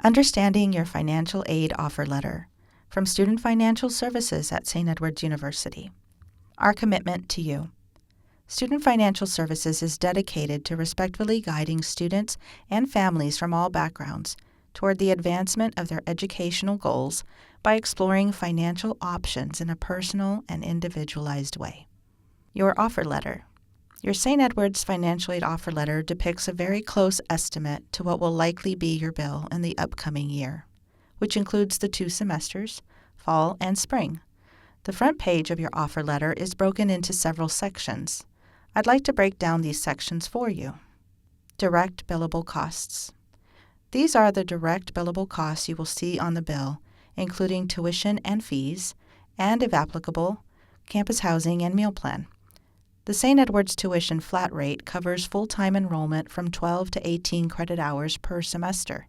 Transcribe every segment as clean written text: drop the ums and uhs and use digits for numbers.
Understanding your financial aid offer letter from Student Financial Services at St. Edward's University. Our commitment to you. Student Financial Services is dedicated to respectfully guiding students and families from all backgrounds toward the advancement of their educational goals by exploring financial options in a personal and individualized way. Your offer letter. Your St. Edward's financial aid offer letter depicts a very close estimate to what will likely be your bill in the upcoming year, which includes the 2 semesters, fall and spring. The front page of your offer letter is broken into several sections. I'd like to break down these sections for you. Direct billable costs. These are the direct billable costs you will see on the bill, including tuition and fees, and, if applicable, campus housing and meal plan. The St. Edward's tuition flat rate covers full-time enrollment from 12 to 18 credit hours per semester.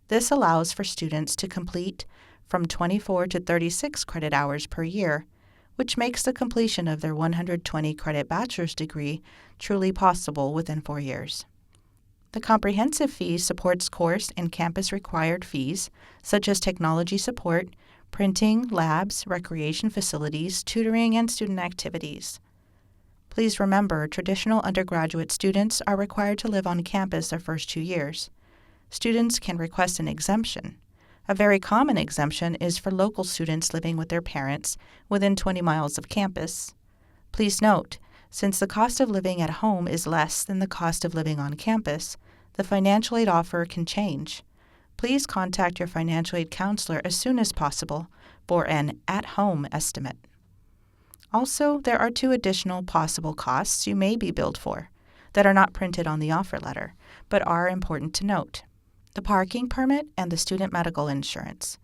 This allows for students to complete from 24 to 36 credit hours per year, which makes the completion of their 120 credit bachelor's degree truly possible within 4 years. The comprehensive fee supports course and campus required fees, such as technology support, printing, labs, recreation facilities, tutoring, and student activities. Please remember, traditional undergraduate students are required to live on campus their first 2 years. Students can request an exemption. A very common exemption is for local students living with their parents within 20 miles of campus. Please note, since the cost of living at home is less than the cost of living on campus, the financial aid offer can change. Please contact your financial aid counselor as soon as possible for an at-home estimate. Also, there are 2 additional possible costs you may be billed for that are not printed on the offer letter, but are important to note: the parking permit and the student medical insurance.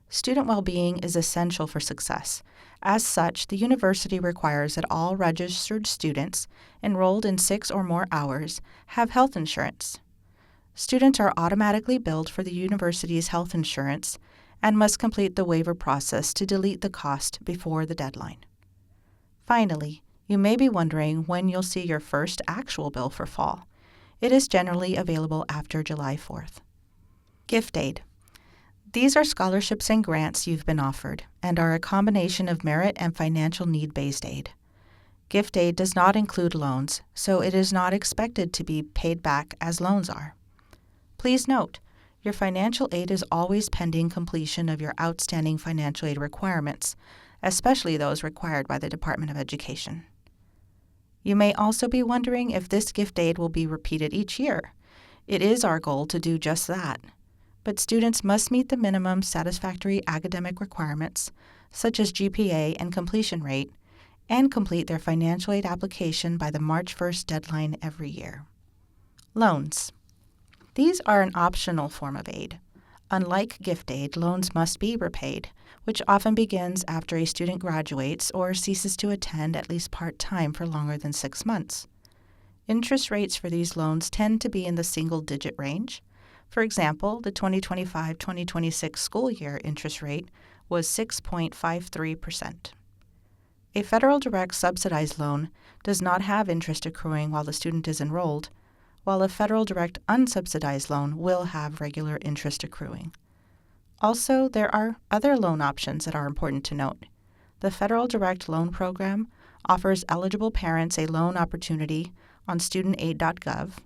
Student well-being is essential for success. As such, the university requires that all registered students enrolled in 6 or more hours have health insurance. Students are automatically billed for the university's health insurance and must complete the waiver process to delete the cost before the deadline. Finally, you may be wondering when you'll see your first actual bill for fall. It is generally available after July 4th. Gift aid. These are scholarships and grants you've been offered and are a combination of merit and financial need-based aid. Gift aid does not include loans, so it is not expected to be paid back as loans are. Please note, your financial aid is always pending completion of your outstanding financial aid requirements, especially those required by the Department of Education. You may also be wondering if this gift aid will be repeated each year. It is our goal to do just that, but students must meet the minimum satisfactory academic requirements, such as GPA and completion rate, and complete their financial aid application by the March 1st deadline every year. Loans. These are an optional form of aid. Unlike gift aid, loans must be repaid, which often begins after a student graduates or ceases to attend at least part-time for longer than 6 months. Interest rates for these loans tend to be in the single-digit range. For example, the 2025-2026 school year interest rate was 6.53%. A federal direct subsidized loan does not have interest accruing while the student is enrolled, while a federal direct unsubsidized loan will have regular interest accruing. Also, there are other loan options that are important to note. The Federal Direct Loan Program offers eligible parents a loan opportunity on studentaid.gov,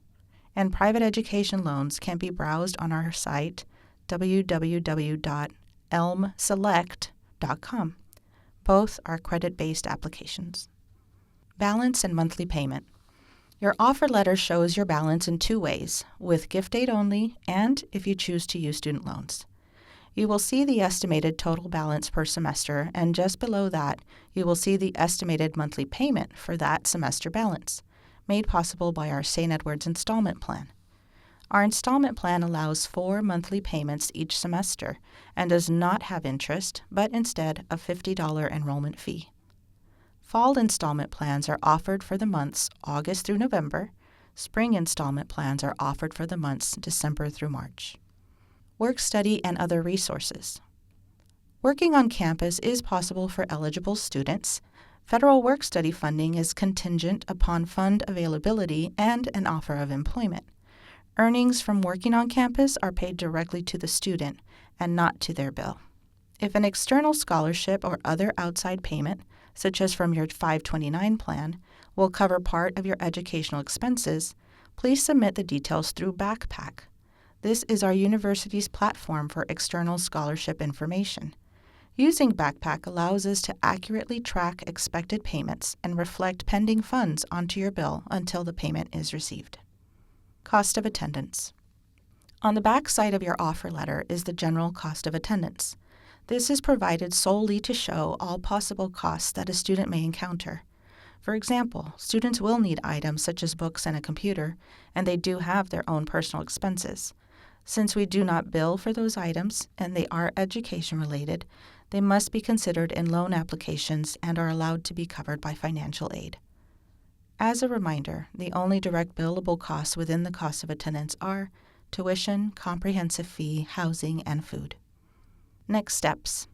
and private education loans can be browsed on our site, www.elmselect.com. Both are credit-based applications. Balance and monthly payment. Your offer letter shows your balance in 2 ways, with gift aid only and if you choose to use student loans. You will see the estimated total balance per semester, and just below that, you will see the estimated monthly payment for that semester balance, made possible by our St. Edward's installment plan. Our installment plan allows 4 monthly payments each semester and does not have interest, but instead a $50 enrollment fee. Fall installment plans are offered for the months August through November. Spring installment plans are offered for the months December through March. Work study and other resources. Working on campus is possible for eligible students. Federal work study funding is contingent upon fund availability and an offer of employment. Earnings from working on campus are paid directly to the student and not to their bill. If an external scholarship or other outside payment, such as from your 529 plan, will cover part of your educational expenses, please submit the details through Backpack. This is our university's platform for external scholarship information. Using Backpack allows us to accurately track expected payments and reflect pending funds onto your bill until the payment is received. Cost of attendance. On the back side of your offer letter is the general cost of attendance. This is provided solely to show all possible costs that a student may encounter. For example, students will need items such as books and a computer, and they do have their own personal expenses. Since we do not bill for those items and they are education-related, they must be considered in loan applications and are allowed to be covered by financial aid. As a reminder, the only direct billable costs within the cost of attendance are tuition, comprehensive fee, housing, and food. Next steps.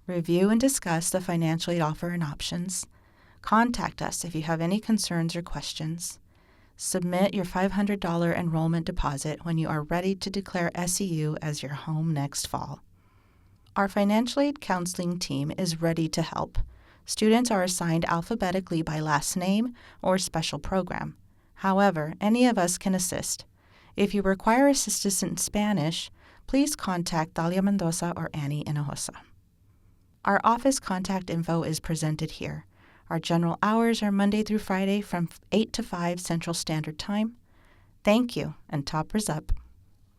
Review and discuss the financial aid offer and options. Contact us if you have any concerns or questions. Submit your $500 enrollment deposit when you are ready to declare SEU as your home next fall. Our financial aid counseling team is ready to help. Students are assigned alphabetically by last name or special program. However, any of us can assist. If you require assistance in Spanish, please contact Dalia Mendoza or Annie Hinojosa. Our office contact info is presented here. Our general hours are Monday through Friday from 8 to 5 Central Standard Time. Thank you, and toppers up.